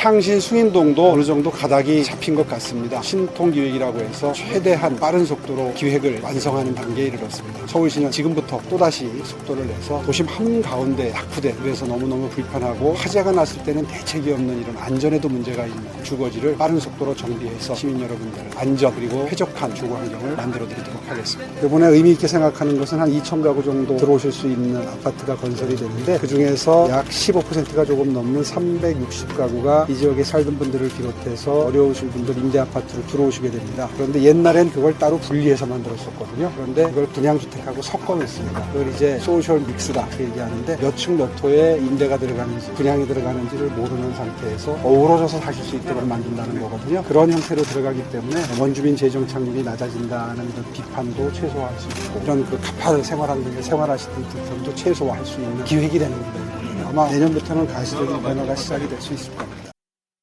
창신 숭인동도 어느 정도 가닥이 잡힌 것 같습니다. 신통기획이라고 해서 최대한 빠른 속도로 기획을 완성하는 단계에 이르렀습니다. 서울시는 지금부터 또다시 속도를 내서 도심 한가운데 낙후된, 그래서 너무너무 불편하고 화재가 났을 때는 대책이 없는 이런 안전에도 문제가 있는 주거지를 빠른 속도로 정비해서 시민 여러분들을 안전 그리고 쾌적한 주거 환경을 만들어 드리도록 하겠습니다. 이번에 의미 있게 생각하는 것은 한 2,000가구 정도 들어오실 수 있는 아파트가 건설이 되는데, 그 중에서 약 15%가 조금 넘는 360가구가 이 지역에 살던 분들을 비롯해서 어려우신 분들 임대아파트로 들어오시게 됩니다. 그런데 옛날엔 그걸 따로 분리해서 만들었었거든요. 그런데 그걸 분양주택하고 섞어냈습니다. 그걸 이제 소셜 믹스다 이렇게 얘기하는데, 몇 층 몇 호에 임대가 들어가는지 분양이 들어가는지를 모르는 상태에서 어우러져서 사실 수 있도록 만든다는 거거든요. 그런 형태로 들어가기 때문에 원주민 재정 창률이 낮아진다는 이런 비판도 최소화할 수 있고, 이런 그 가파른 생활환경에 생활하시던 불편도 최소화할 수 있는 기획이 되는 겁니다. 아마 내년부터는 가시적인 변화가 시작이 될 수 있을 겁니다.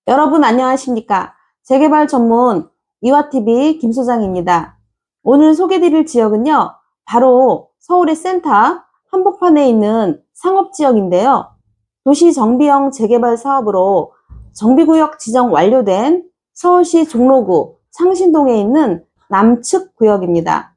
여러분 안녕하십니까? 재개발 전문 이화TV 김소장입니다. 오늘 소개드릴 지역은요, 바로 서울의 센터 한복판에 있는 상업지역인데요. 도시정비형 재개발 사업으로 정비구역 지정 완료된 서울시 종로구 창신동에 있는 남측 구역입니다.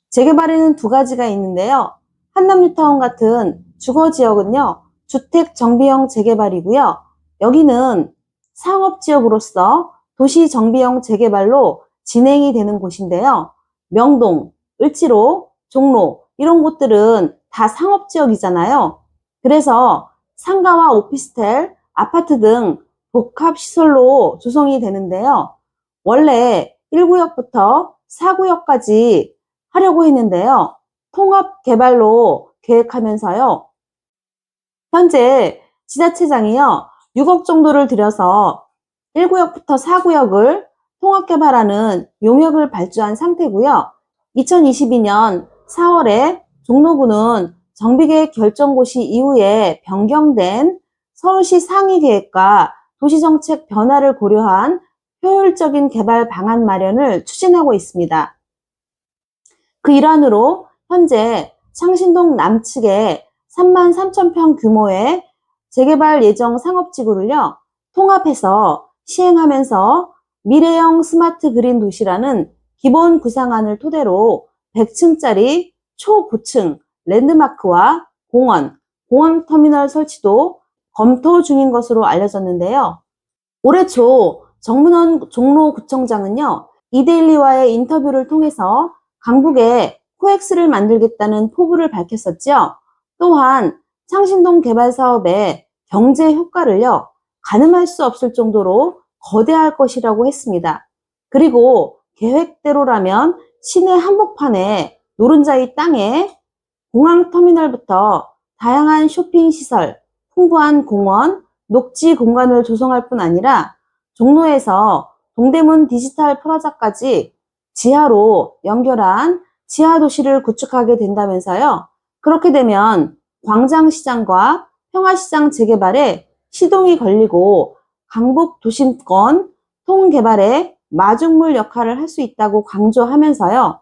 재개발에는 두 가지가 있는데요. 한남뉴타운 같은 주거지역은요, 주택정비형 재개발이고요. 여기는 상업지역으로서 도시정비형 재개발로 진행이 되는 곳인데요. 명동, 을지로, 종로 이런 곳들은 다 상업지역이잖아요. 그래서 상가와 오피스텔, 아파트 등 복합시설로 조성이 되는데요. 원래 1구역부터 4구역까지 하려고 했는데요. 통합개발로 계획하면서요. 현재 지자체장이요, 6억 정도를 들여서 1구역부터 4구역을 통합개발하는 용역을 발주한 상태고요. 2022년 4월에 종로구는 정비계획 결정고시 이후에 변경된 서울시 상위계획과 도시정책 변화를 고려한 효율적인 개발 방안 마련을 추진하고 있습니다. 그 일환으로 현재 창신동 남측에 33,000평 규모의 재개발 예정 상업지구를요, 통합해서 시행하면서 미래형 스마트 그린 도시라는 기본 구상안을 토대로 100층짜리 초고층 랜드마크와 공원 터미널 설치도 검토 중인 것으로 알려졌는데요. 올해 초 정문원 종로구청장은요, 이데일리와의 인터뷰를 통해서 강북에 코엑스를 만들겠다는 포부를 밝혔었죠. 또한 창신동 개발 사업의 경제 효과를요, 가늠할 수 없을 정도로 거대할 것이라고 했습니다. 그리고 계획대로라면 시내 한복판에 노른자이 땅에 공항터미널부터 다양한 쇼핑시설, 풍부한 공원, 녹지 공간을 조성할 뿐 아니라 종로에서 동대문 디지털 프라자까지 지하로 연결한 지하도시를 구축하게 된다면서요. 그렇게 되면 광장시장과 평화시장 재개발에 시동이 걸리고 강북 도심권 통개발에 마중물 역할을 할 수 있다고 강조하면서요.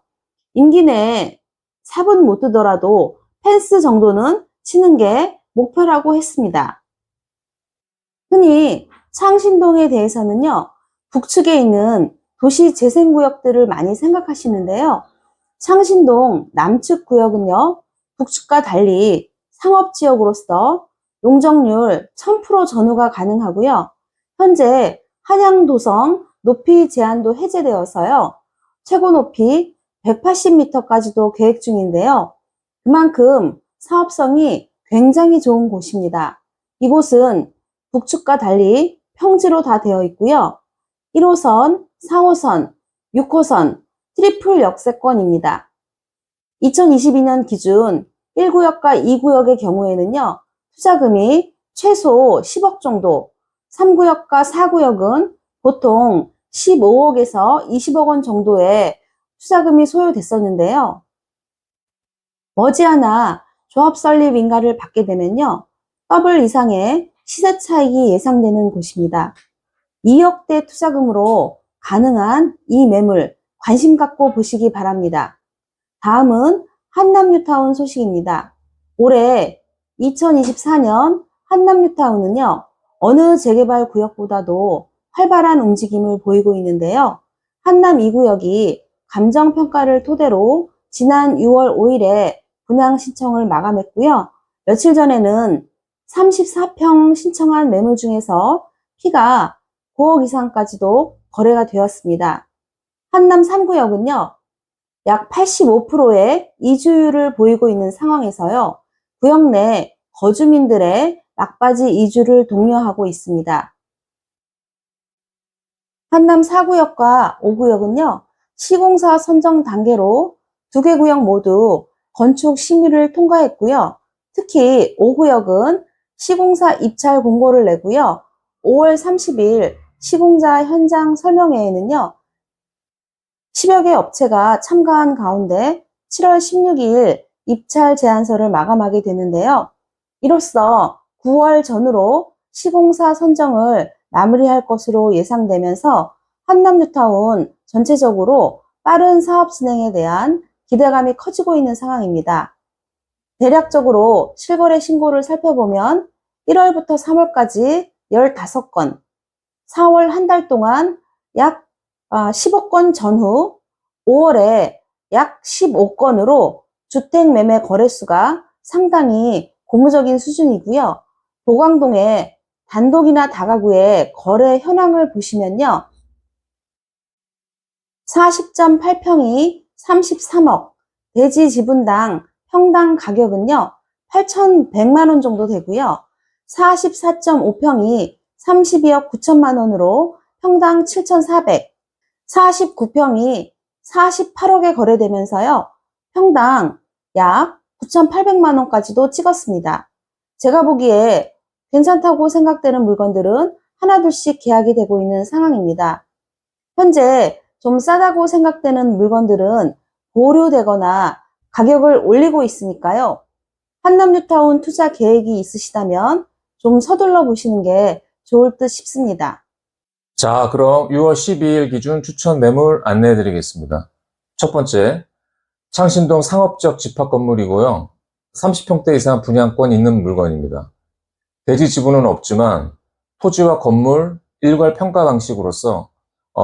임기 내에 삽은 못 뜨더라도 펜스 정도는 치는 게 목표라고 했습니다. 흔히 창신동에 대해서는요, 북측에 있는 도시재생구역들을 많이 생각하시는데요. 창신동 남측 구역은요, 북측과 달리 상업지역으로서 용적률 1000% 전후가 가능하고요. 현재 한양도성 높이 제한도 해제되어서요, 최고 높이 180m까지도 계획 중인데요. 그만큼 사업성이 굉장히 좋은 곳입니다. 이곳은 북측과 달리 평지로 다 되어 있고요. 1호선, 4호선, 6호선 트리플 역세권입니다. 2022년 기준 1구역과 2구역의 경우에는요, 투자금이 최소 10억 정도, 3구역과 4구역은 보통 15억에서 20억 원 정도의 투자금이 소요됐었는데요. 머지않아 조합 설립 인가를 받게 되면요, 더블 이상의 시세 차익이 예상되는 곳입니다. 2억대 투자금으로 가능한 이 매물 관심 갖고 보시기 바랍니다. 다음은 한남뉴타운 소식입니다. 올해 2024년 한남뉴타운은요, 어느 재개발 구역보다도 활발한 움직임을 보이고 있는데요. 한남 2구역이 감정평가를 토대로 지난 6월 5일에 분양 신청을 마감했고요. 며칠 전에는 34평 신청한 매물 중에서 피가 9억 이상까지도 거래가 되었습니다. 한남 3구역은요, 약 85%의 이주율을 보이고 있는 상황에서요, 구역 내 거주민들의 막바지 이주를 독려하고 있습니다. 한남 4구역과 5구역은요, 시공사 선정 단계로 두 개 구역 모두 건축 심의를 통과했고요. 특히 5구역은 시공사 입찰 공고를 내고요. 5월 30일 시공자 현장 설명회에는요, 10여 개 업체가 참가한 가운데 7월 16일 입찰 제안서를 마감하게 되는데요. 이로써 9월 전후로 시공사 선정을 마무리할 것으로 예상되면서 한남뉴타운 전체적으로 빠른 사업 진행에 대한 기대감이 커지고 있는 상황입니다. 대략적으로 실거래 신고를 살펴보면 1월부터 3월까지 15건, 4월 한 달 동안 약 15건 전후 5월에 약 15건으로 주택 매매 거래수가 상당히 고무적인 수준이고요. 도강동의 단독이나 다가구의 거래 현황을 보시면요. 40.8평이 33억, 대지 지분당 평당 가격은요, 8,100만 원 정도 되고요. 44.5평이 32억 9천만 원으로 평당 7,400, 49평이 48억에 거래되면서요, 평당 약 9,800만 원까지도 찍었습니다. 제가 보기에 괜찮다고 생각되는 물건들은 하나둘씩 계약이 되고 있는 상황입니다. 현재 좀 싸다고 생각되는 물건들은 보류되거나 가격을 올리고 있으니까요. 한남뉴타운 투자 계획이 있으시다면 좀 서둘러 보시는 게 좋을 듯 싶습니다. 자, 그럼 6월 12일 기준 추천 매물 안내해 드리겠습니다. 첫 번째, 창신동 상업지역 집합 건물이고요. 30평대 이상 분양권 있는 물건입니다. 대지 지분은 없지만 토지와 건물 일괄 평가 방식으로서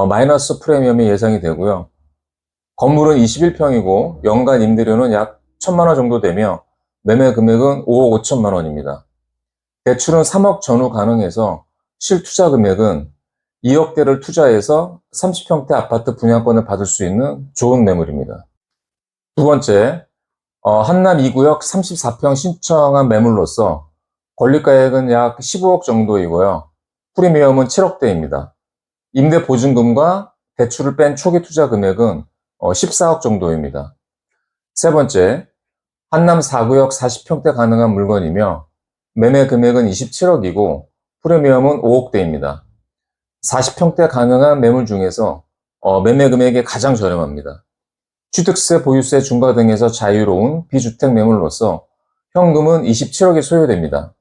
마이너스 프리미엄이 예상이 되고요. 건물은 21평이고 연간 임대료는 약 1,000만 원 정도 되며 매매 금액은 5억 5천만 원입니다. 대출은 3억 전후 가능해서 실투자 금액은 2억대를 투자해서 30평대 아파트 분양권을 받을 수 있는 좋은 매물입니다. 두 번째, 한남 2구역 34평 신청한 매물로서 권리가액은 약 15억 정도이고요. 프리미엄은 7억대입니다. 임대 보증금과 대출을 뺀 초기 투자 금액은 14억 정도입니다. 세 번째, 한남 4구역 40평대 가능한 물건이며 매매 금액은 27억이고 프리미엄은 5억대입니다. 40평대 가능한 매물 중에서 매매 금액이 가장 저렴합니다. 취득세, 보유세 중과 등에서 자유로운 비주택 매물로서 현금은 27억이 소요됩니다.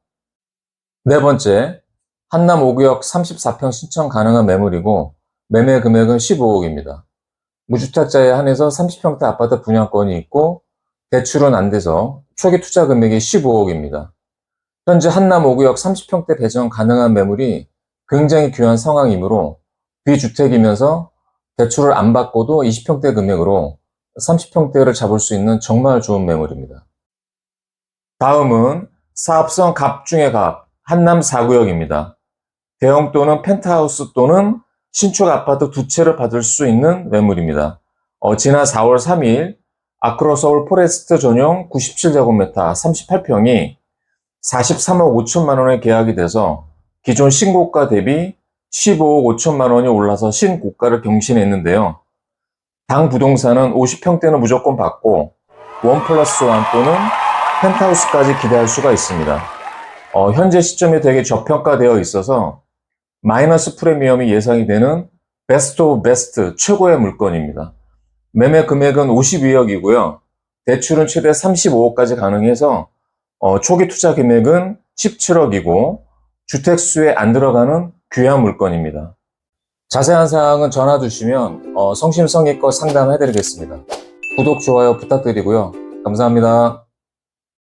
네 번째, 한남 5구역 34평 신청 가능한 매물이고 매매 금액은 15억입니다. 무주택자에 한해서 30평대 아파트 분양권이 있고 대출은 안 돼서 초기 투자 금액이 15억입니다. 현재 한남 5구역 30평대 배정 가능한 매물이 굉장히 귀한 상황이므로 비주택이면서 대출을 안 받고도 20평대 금액으로 30평대를 잡을 수 있는 정말 좋은 매물입니다. 다음은 사업성 갑 중의 갑, 한남 4구역입니다. 대형 또는 펜트하우스 또는 신축 아파트 두 채를 받을 수 있는 매물입니다. 지난 4월 3일 아크로서울 포레스트 전용 97제곱미터 38평이 43억 5천만 원에 계약이 돼서 기존 신고가 대비 15억 5천만 원이 올라서 신고가를 경신했는데요. 당 부동산은 50평대는 무조건 받고 1+1 또는 펜트하우스까지 기대할 수가 있습니다. 현재 시점에 되게 저평가되어 있어서 마이너스 프리미엄이 예상이 되는 베스트 오브 베스트 최고의 물건입니다. 매매 금액은 52억이고요. 대출은 최대 35억까지 가능해서 초기 투자 금액은 17억이고 주택수에 안 들어가는 귀한 물건입니다. 자세한 사항은 전화 주시면 성심성의껏 상담해드리겠습니다. 구독, 좋아요 부탁드리고요. 감사합니다.